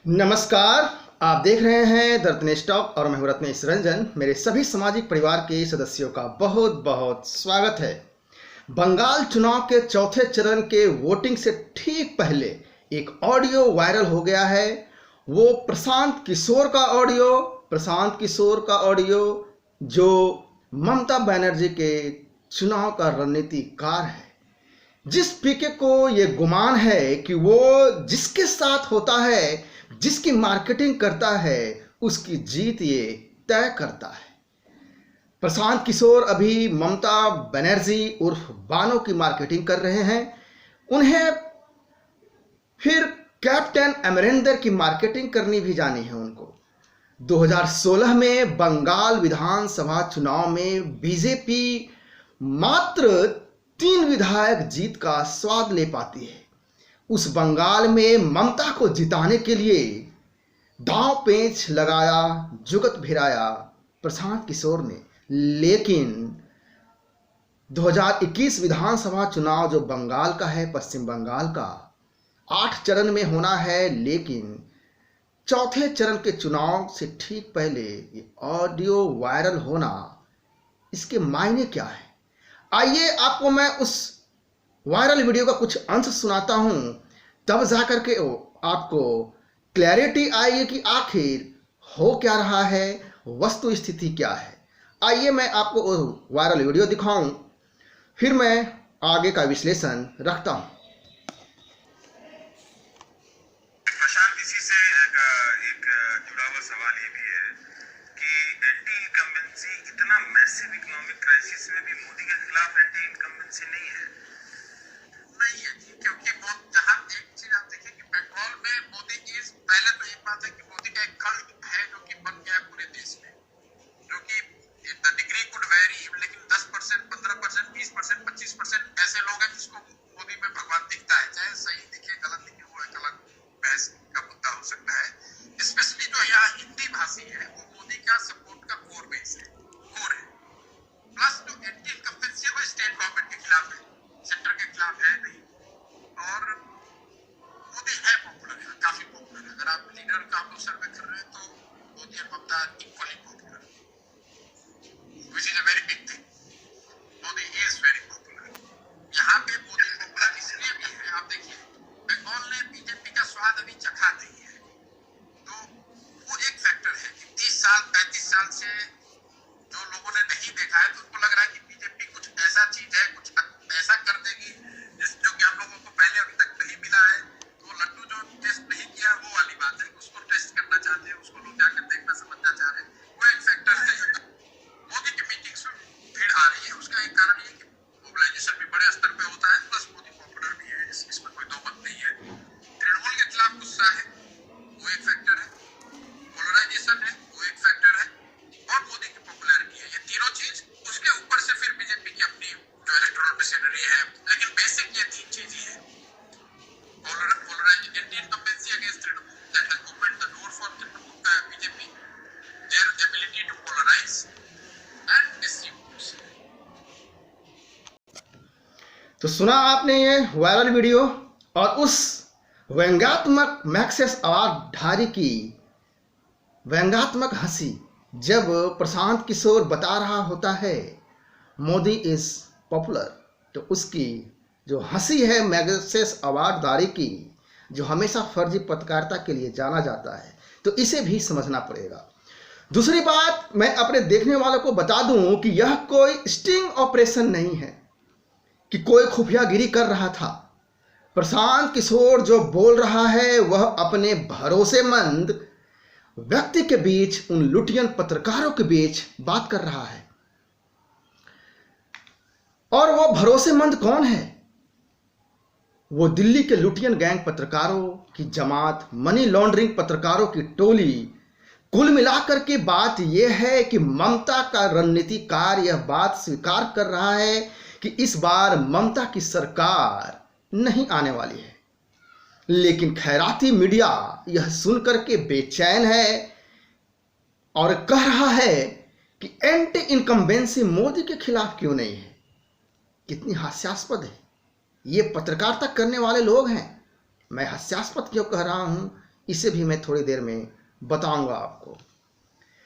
नमस्कार। आप देख रहे हैं द रत्नेश टॉक और मैं हूं रत्नेश रंजन। मेरे सभी सामाजिक परिवार के सदस्यों का बहुत बहुत स्वागत है। बंगाल चुनाव के चौथे चरण के वोटिंग से ठीक पहले एक ऑडियो वायरल हो गया है। वो प्रशांत किशोर का ऑडियो जो ममता बनर्जी के चुनाव का रणनीतिकार है। जिस पीके को ये गुमान है कि वो जिसके साथ होता है, जिसकी मार्केटिंग करता है, उसकी जीत ये तय करता है। प्रशांत किशोर अभी ममता बनर्जी उर्फ बानो की मार्केटिंग कर रहे हैं। उन्हें फिर कैप्टन अमरिंदर की मार्केटिंग करनी भी जानी है उनको। 2016 में बंगाल विधानसभा चुनाव में बीजेपी मात्र 3 विधायक जीत का स्वाद ले पाती है। उस बंगाल में ममता को जिताने के लिए दांव पेंच लगाया, जुगत भिड़ाया प्रशांत किशोर ने। लेकिन 2021 विधानसभा चुनाव जो बंगाल का है, पश्चिम बंगाल का 8 चरण में होना है, लेकिन चौथे चरण के चुनाव से ठीक पहले ये ऑडियो वायरल होना, इसके मायने क्या है? आइए आपको मैं उस वायरल वीडियो का कुछ अंश सुनाता हूं, तब जाकर के आपको क्लैरिटी आएगी कि आखिर हो क्या रहा है, वस्तु स्थिति क्या है। आइए मैं आपको वायरल वीडियो दिखाऊं, फिर मैं आगे का विश्लेषण रखता हूं। प्रशांत, इसी से एक जुड़ा हुआ सवाल ये भी है कि एंटी इनकम्बेंसी इतना मैसिव इकोनॉमिक क्राइसिस में भी मोदी के खिलाफ एंटी इनकम्बेंसी नहीं है जी, क्योंकि जहां एक चीज आप देखिए कि पेट्रोल में मोदी की पहले तो एक बात है कि मोदी का एक कल्ट है जो कि बन गया पूरे देश में, जो कि द डिग्री कुड वेरी, लेकिन 10%, 15%, 20%, 25% ऐसे लोग हैं जिसको मोदी में भगवान दिखता है। चाहे सही दिखे गलत दिखे, वो एक अलग बहस का मुद्दा हो सकता है। स्पेशली जो यहाँ हिंदी भाषी है वो मोदी का सपोर्ट का कोर बेस है, कोर है। प्लस जो एंटी इनकम्बेंसी है वो स्टेट गवर्नमेंट के खिलाफ है, सेंटर के खिलाफ है नहीं। और मोदी है पॉपुलर है, काफी पॉपुलर है। अगर आप लीडर का आप लोग सर्वे कर रहे हैं तो मोदी और Mamata equally popular, which is a very big thing. Modi is very popular. यहाँ पे मोदी पॉपुलर इसलिए भी है, आप देखिए बंगाल ने बीजेपी का स्वाद अभी चखा नहीं है, तो वो एक फैक्टर है कि 30 साल 35 साल से जो लोगों ने नहीं देखा है, तो उनको लग रहा है कि बीजेपी कुछ ऐसा चीज है, कुछ ऐसा कर देगी जो कि हम लोगों को पहले अभी तक नहीं मिला है। तो लड्डू जो टेस्ट नहीं किया वो वाली बात है, उसको टेस्ट करना चाहते हैं, उसको लोग जाकर देखना समझना चाह रहे हैं। वो एक फैक्टर है। मोदी की मीटिंग्स में भीड़ आ रही है, उसका एक कारण ये कि मोबिलाइजेशन भी बड़े स्तर पे होता है, प्लस मोदी पॉपुलर भी है, इसमें कोई दो मत नहीं है। तृणमूल के खिलाफ गुस्सा है, वो एक फैक्टर है। पोलराइजेशन है, वो एक फैक्टर है। और मोदी की पॉपुलैरिटी है, ये तीनों चीज। उसके ऊपर से फिर बीजेपी की अपनी जो इलेक्टोरल मशीनरी है, लेकिन बेसिक ये 3 चीज ही है। Polarisation, anti incumbency against Trinamool, that has opened the door for BJP, their ability to polarise and distribute. तो सुना आपने ये वायरल वीडियो और उस व्यंग्यात्मक मैक्सेस अवार्डधारी की व्यंग्यात्मक हंसी, जब प्रशांत किशोर बता रहा होता है मोदी इज पॉपुलर, तो उसकी जो हंसी है मैग्सेस अवार्डधारी की, जो हमेशा फर्जी पत्रकारिता के लिए जाना जाता है, तो इसे भी समझना पड़ेगा। दूसरी बात, मैं अपने देखने वालों को बता दूं कि यह कोई स्टिंग ऑपरेशन नहीं है कि कोई खुफियागिरी कर रहा था। प्रशांत किशोर जो बोल रहा है वह अपने भरोसेमंद व्यक्ति के बीच, उन लुटियन पत्रकारों के बीच बात कर रहा है। और वो भरोसेमंद कौन है? वो दिल्ली के लुटियन गैंग पत्रकारों की जमात, मनी लॉन्ड्रिंग पत्रकारों की टोली। कुल मिलाकर के बात यह है कि ममता का रणनीतिकार यह बात स्वीकार कर रहा है कि इस बार ममता की सरकार नहीं आने वाली है। लेकिन खैराती मीडिया यह सुनकर के बेचैन है और कह रहा है कि एंटी इनकम्बेंसी मोदी के खिलाफ क्यों नहीं है। कितनी हास्यास्पद है। ये पत्रकारिता करने वाले लोग हैं। मैं हास्यास्पद क्यों कह रहा हूं इसे भी मैं थोड़ी देर में बताऊंगा आपको।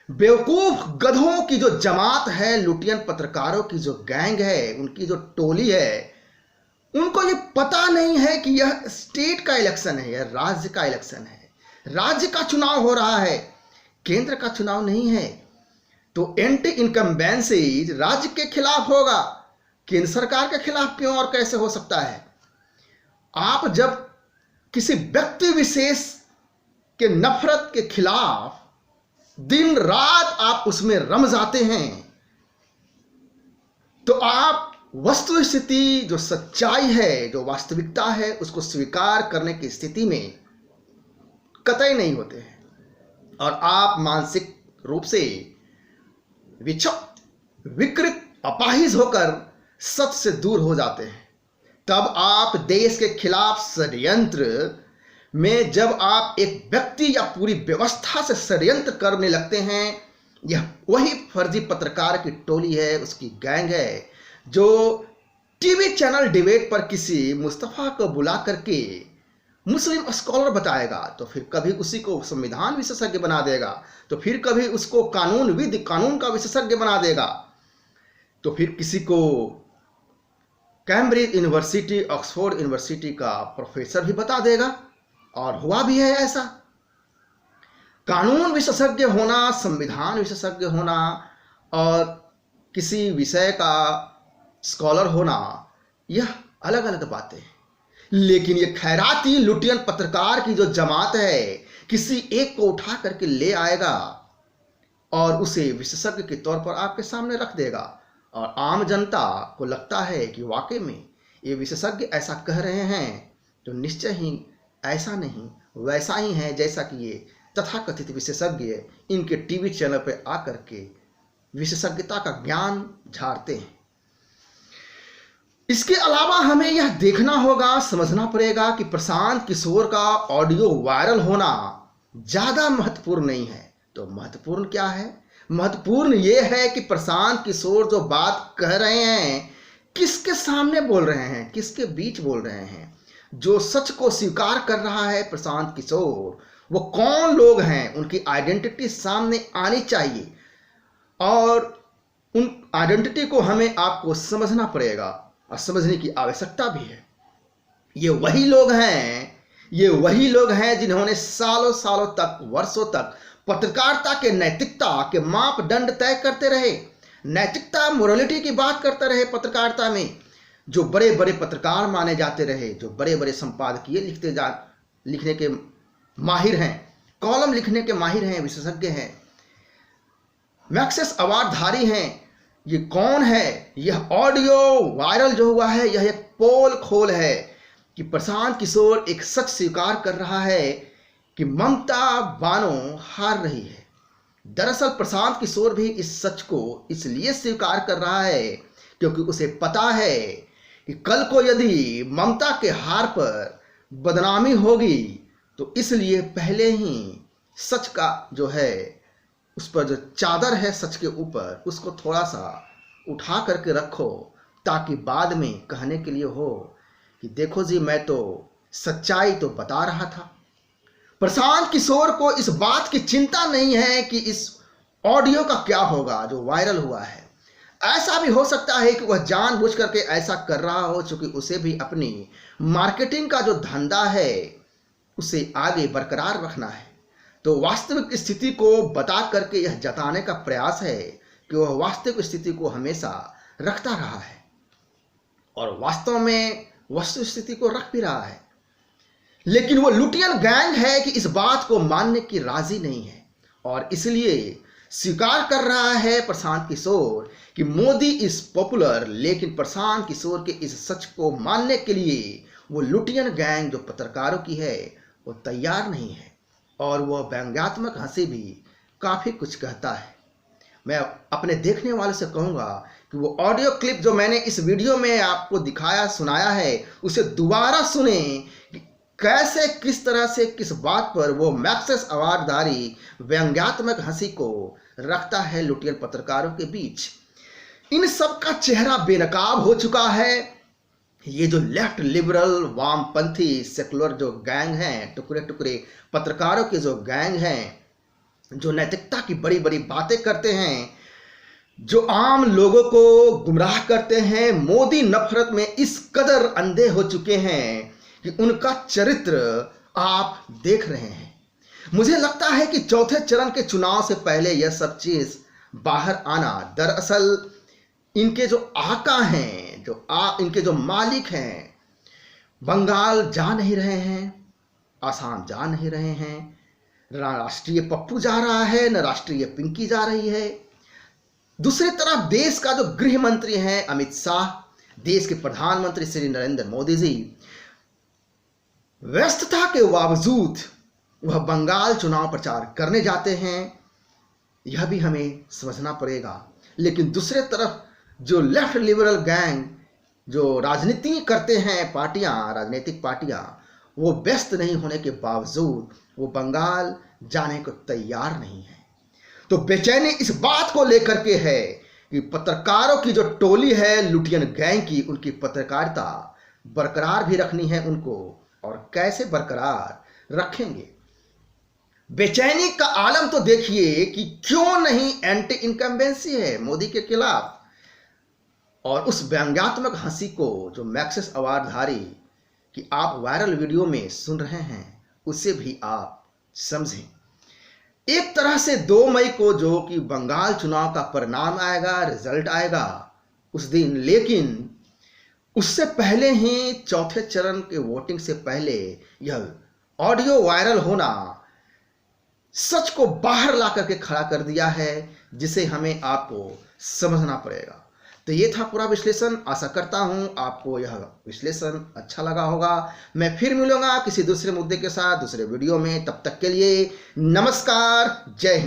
बेवकूफ गधों की जो जमात है, लुटियन पत्रकारों की जो गैंग है, उनकी जो टोली है, उनको ये पता नहीं है कि यह स्टेट का इलेक्शन है, यह राज्य का इलेक्शन है। राज्य का चुनाव हो रहा है, केंद्र का चुनाव नहीं है। तो एंटी इनकम्बेंसी राज्य के खिलाफ होगा, केंद्र सरकार के खिलाफ क्यों और कैसे हो सकता है? आप जब किसी व्यक्ति विशेष के नफरत के खिलाफ दिन रात आप उसमें रम जाते हैं, तो आप वस्तु स्थिति, जो सच्चाई है, जो वास्तविकता है, उसको स्वीकार करने की स्थिति में कतई नहीं होते हैं और आप मानसिक रूप से विकृत, अपाहिज होकर सच से दूर हो जाते हैं। तब आप देश के खिलाफ षड्यंत्र में, जब आप एक व्यक्ति या पूरी व्यवस्था से षड्यंत्र करने लगते हैं, यह वही फर्जी पत्रकार की टोली है, उसकी गैंग है, जो टीवी चैनल डिबेट पर किसी मुस्तफा को बुला करके मुस्लिम स्कॉलर बताएगा, तो फिर कभी उसी को संविधान विशेषज्ञ बना देगा, तो फिर कभी उसको कानून का विशेषज्ञ बना देगा, तो फिर किसी को कैम्ब्रिज यूनिवर्सिटी, ऑक्सफोर्ड यूनिवर्सिटी का प्रोफेसर भी बता देगा। और हुआ भी है ऐसा। कानून विशेषज्ञ होना, संविधान विशेषज्ञ होना और किसी विषय का स्कॉलर होना, यह अलग अलग बातें हैं। लेकिन ये खैराती लुटियन पत्रकार की जो जमात है, किसी एक को उठा करके ले आएगा और उसे विशेषज्ञ के तौर पर आपके सामने रख देगा, और आम जनता को लगता है कि वाकई में ये विशेषज्ञ ऐसा कह रहे हैं, तो निश्चय ही ऐसा नहीं वैसा ही है जैसा कि ये तथाकथित विशेषज्ञ इनके टीवी चैनल पर आकर के विशेषज्ञता का ज्ञान झाड़ते हैं। इसके अलावा हमें यह देखना होगा, समझना पड़ेगा कि प्रशांत किशोर का ऑडियो वायरल होना ज्यादा महत्वपूर्ण नहीं है। तो महत्वपूर्ण क्या है? महत्वपूर्ण यह है कि प्रशांत किशोर जो बात कह रहे हैं, किसके सामने बोल रहे हैं, किसके बीच बोल रहे हैं। जो सच को स्वीकार कर रहा है प्रशांत किशोर, वो कौन लोग हैं, उनकी आइडेंटिटी सामने आनी चाहिए और उन आइडेंटिटी को हमें आपको समझना पड़ेगा और समझने की आवश्यकता भी है। ये वही लोग हैं जिन्होंने सालों सालों तक, वर्षों तक पत्रकारिता के नैतिकता के मापदंड तय करते रहे, नैतिकता, मोरालिटी की बात करते रहे पत्रकारिता में। जो बड़े बड़े पत्रकार माने जाते रहे, जो बड़े बड़े संपादकीय लिखने के माहिर हैं, कॉलम लिखने के माहिर हैं, विशेषज्ञ हैं, मैक्सेस अवार्डधारी हैं। ये कौन है? यह ऑडियो वायरल जो हुआ है, यह एक पोल खोल है कि प्रशांत किशोर एक सच स्वीकार कर रहा है कि ममता बानो हार रही है। दरअसल प्रशांत किशोर भी इस सच को इसलिए स्वीकार कर रहा है क्योंकि उसे पता है कि कल को यदि ममता के हार पर बदनामी होगी, तो इसलिए पहले ही सच का जो है, उस पर जो चादर है सच के ऊपर, उसको थोड़ा सा उठा करके रखो, ताकि बाद में कहने के लिए हो कि देखो जी, मैं तो सच्चाई तो बता रहा था। प्रशांत किशोर को इस बात की चिंता नहीं है कि इस ऑडियो का क्या होगा जो वायरल हुआ है। ऐसा भी हो सकता है कि वह जानबूझ करके ऐसा कर रहा हो, क्योंकि उसे भी अपनी मार्केटिंग का जो धंधा है उसे आगे बरकरार रखना है। तो वास्तविक स्थिति को बता करके यह जताने का प्रयास है कि वह वास्तविक स्थिति को हमेशा रखता रहा है और वास्तव में वस्तु स्थिति को रख भी रहा है। लेकिन वो लुटियन गैंग है कि इस बात को मानने की राजी नहीं है और इसलिए स्वीकार कर रहा है प्रशांत किशोर कि मोदी इज पॉपुलर। लेकिन प्रशांत किशोर के इस सच को मानने के लिए वो लुटियन गैंग जो पत्रकारों की है वो तैयार नहीं है और वह व्यंग्यात्मक हंसी भी काफ़ी कुछ कहता है। मैं अपने देखने वाले से कहूँगा कि वो ऑडियो क्लिप जो मैंने इस वीडियो में आपको दिखाया, सुनाया है, उसे दोबारा सुने कि कैसे, किस तरह से, किस बात पर वो मैक्सेस अवार्डधारी व्यंग्यात्मक हंसी को रखता है लुटियन पत्रकारों के बीच। इन सब का चेहरा बेनकाब हो चुका है ये जो लेफ्ट लिबरल वामपंथी सेकुलर जो गैंग हैं, टुकड़े टुकड़े पत्रकारों के जो गैंग हैं, जो नैतिकता की बड़ी बड़ी बातें करते हैं, जो आम लोगों को गुमराह करते हैं, मोदी नफरत में इस कदर अंधे हो चुके हैं कि उनका चरित्र आप देख रहे हैं। मुझे लगता है कि चौथे चरण के चुनाव से पहले यह सब चीज बाहर आना, दरअसल इनके जो आका हैं, इनके जो मालिक हैं, बंगाल जा नहीं रहे हैं, आसाम जा नहीं रहे हैं, न राष्ट्रीय पप्पू जा रहा है, न राष्ट्रीय पिंकी जा रही है। दूसरी तरफ देश का जो गृह मंत्री है अमित शाह, देश के प्रधानमंत्री श्री नरेंद्र मोदी जी, व्यस्तता के बावजूद वह बंगाल चुनाव प्रचार करने जाते हैं, यह भी हमें समझना पड़ेगा। लेकिन दूसरे तरफ जो लेफ्ट लिबरल गैंग जो राजनीति करते हैं, पार्टियां, राजनीतिक पार्टियां, वो व्यस्त नहीं होने के बावजूद वो बंगाल जाने को तैयार नहीं है। तो बेचैनी इस बात को लेकर के है कि पत्रकारों की जो टोली है लुटियन गैंग की, उनकी पत्रकारिता बरकरार भी रखनी है उनको, और कैसे बरकरार रखेंगे। बेचैनी का आलम तो देखिए कि क्यों नहीं एंटी इनकम्बेंसी है मोदी के खिलाफ, और उस व्यंग्यात्मक हंसी को जो मैक्सिस अवार्डधारी कि आप वायरल वीडियो में सुन रहे हैं, उसे भी आप समझें। एक तरह से 2 मई को जो कि बंगाल चुनाव का परिणाम आएगा, रिजल्ट आएगा उस दिन, लेकिन उससे पहले ही चौथे चरण के वोटिंग से पहले यह ऑडियो वायरल होना सच को बाहर ला करके खड़ा कर दिया है, जिसे हमें आपको समझना पड़ेगा। तो ये था पूरा विश्लेषण। आशा करता हूं आपको यह विश्लेषण अच्छा लगा होगा। मैं फिर मिलूंगा किसी दूसरे मुद्दे के साथ दूसरे वीडियो में। तब तक के लिए नमस्कार, जय हिंद।